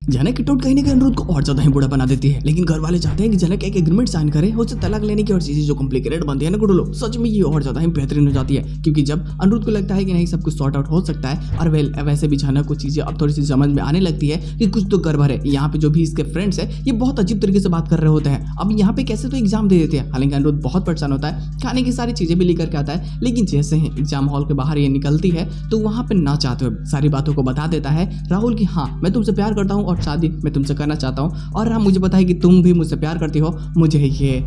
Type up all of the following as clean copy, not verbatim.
जनक की टोट कहीं ना कहीं अनिरुद्ध को और ज्यादा ही बुरा बना देती है, लेकिन घर वाले चाहते हैं कि जनक एक एग्रीमेंट साइन करे उससे तलाक लेने की, और चीजें जो कॉम्प्लिकेटेड बनती है ना गुडुलो, सच में ये और ज्यादा ही बेहतरीन हो जाती है। क्योंकि जब अनिरुद्ध को लगता है कि नहीं सब कुछ सॉर्ट आउट हो सकता है, और वैसे भी जनक को चीजें अब थोड़ी सी समझ में आने लगती है कि कुछ तो गड़बड़ है। यहाँ पे जो भी इसके फ्रेंड्स है ये बहुत अजीब तरीके से बात कर रहे होते हैं। अब यहाँ पे कैसे तो एग्जाम दे देते हैं। हालांकि अनिरुद्ध बहुत परेशान होता है, खाने की सारी चीजें भी लेकर के आता है, लेकिन जैसे ही एग्जाम हॉल के बाहर ये निकलती है तो वहाँ पे ना चाहते हुए सारी बातों को बता देता है राहुल की, हाँ मैं तुमसे प्यार करता हूँ और शादी मैं तुमसे करना चाहता हूँ, और हाँ मुझे पता है कि तुम भी मुझसे प्यार करती हो, मुझे ये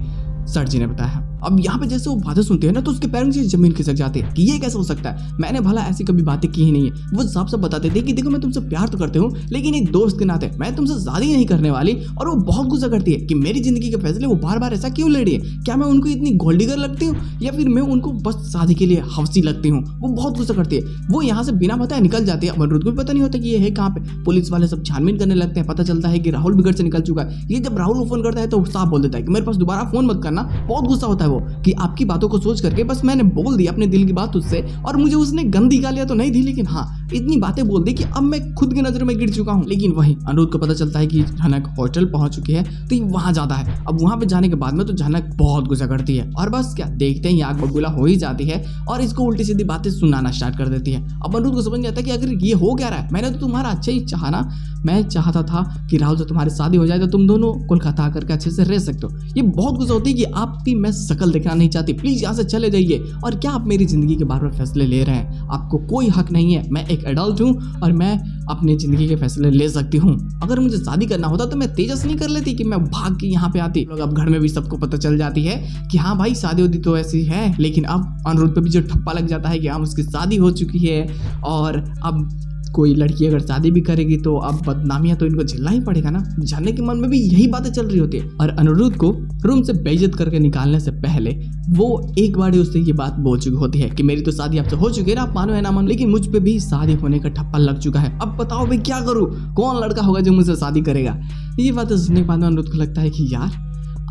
सर जी ने बताया। अब यहाँ पे जैसे वो बातें सुनते हैं ना तो उसके पैरों से जमीन खिसक जाती है कि ये कैसे हो सकता है, मैंने भला ऐसी कभी बातें की ही नहीं है। वो साफ साफ बताते थे कि देखो मैं तुमसे प्यार तो करते हूँ, लेकिन एक दोस्त के नाते मैं तुमसे शादी नहीं करने वाली। और वो बहुत गुस्सा करती है कि मेरी जिंदगी के फैसले वो बार बार ऐसा क्यों ले रही है, क्या मैं उनको इतनी गोल्डिगर लगती हूँ या फिर मैं उनको बस शादी के लिए हवसी लगती हूँ। वो बहुत गुस्सा करती है, वो यहाँ से बिना बताए निकल जाती है। अनिरुद्ध को भी पता नहीं होता कि ये है कहाँ पे। पुलिस वाले सब छानबीन करने लगते हैं, पता चलता है कि राहुल भी घर से निकल चुका है। ये जब राहुल को फोन करता है तो साफ बोल देता है कि मेरे पास दोबारा फोन मत करना। बहुत गुस्सा होता है वो कि आपकी बातों को सोच करके बस मैंने बोल दी अपने दिल की बात उससे, और मुझे उसने गंदी गालियां तो नहीं दी, लेकिन हाँ इतनी बातें बोल दी कि अब मैं खुद की नजर में गिर चुका हूँ। लेकिन वही अनिरुद्ध को पता चलता है कि जनक होटल पहुंच चुकी है तो ये वहां जाता है। अब वहां पे जाने के बाद में तो जनक बहुत गुस्सा करती है, और बस क्या देखते ही आग बबूला हो ही जाती है और इसको उल्टी सीधी बातें सुनाना स्टार्ट कर देती है। अब अनिरुद्ध को समझ नहीं आता कि अगर ये हो क्या रहा है, मैंने तो तुम्हारा अच्छा ही चाहा ना, मैं चाहता था कि राहुल से तुम्हारी शादी हो जाए तो तुम दोनों कोलकाता आकर के अच्छे से रह सकते हो। ये बहुत गुस्सा होती है कि आपकी मैं शक्ल देखना नहीं चाहती, प्लीज यहाँ से चले जाइए, और क्या आप मेरी जिंदगी के बार बार फैसले ले रहे हैं, आपको कोई हक नहीं है। मैं एक एडल्ट हूँ और मैं अपनी जिंदगी के फैसले ले सकती हूँ। अगर मुझे शादी करना होता तो मैं तेजस नहीं कर लेती कि मैं भाग के यहाँ पे आती। लोग अब घर में भी सबको पता चल जाती है कि हाँ भाई शादी होती तो ऐसी है, लेकिन अब अनिरुद्ध पे भी जो ठप्पा लग जाता है कि हाँ उसकी शादी हो चुकी है, और अब कोई लड़की अगर शादी भी करेगी तो अब बदनामियां तो इनको झेलना ही पड़ेगा ना। जानने के मन में भी यही बातें चल रही होती है, और अनिरुद्ध को रूम से बेइज्जत करके निकालने से पहले वो एक बार उससे ये बात बोल चुकी होती है कि मेरी तो शादी आपसे हो चुकी है ना, आप मानो है ना मानो, लेकिन मुझ पे भी शादी होने का ठप्पा लग चुका है। अब बताओ भाई क्या करूँ, कौन लड़का होगा जो मुझसे शादी करेगा। ये बातें सुनने के बाद अनिरुद्ध को लगता है कि यार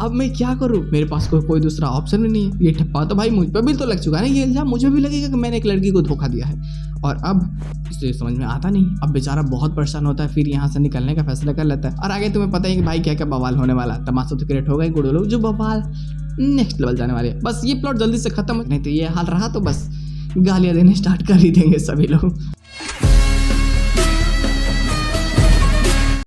अब मैं क्या करूं, मेरे पास कोई दूसरा ऑप्शन भी नहीं है। ये ठप्पा तो भाई मुझ पर भी तो लग चुका है ना, ये इल्जाम मुझे भी लगेगा कि मैंने एक लड़की को धोखा दिया है, और अब इसे समझ में आता नहीं। अब बेचारा बहुत परेशान होता है, फिर यहाँ से निकलने का फैसला कर लेता है। और आगे तुम्हें पता है कि भाई क्या क्या बवाल होने वाला है, तमाशा तो क्रिएट होगा ही गुडो लोग, जो बवाल नेक्स्ट लेवल जाने वाले हैं। बस ये प्लॉट जल्दी से खत्म हो, नहीं तो ये हाल रहा तो बस गालियां देने स्टार्ट कर ही देंगे सभी लोग।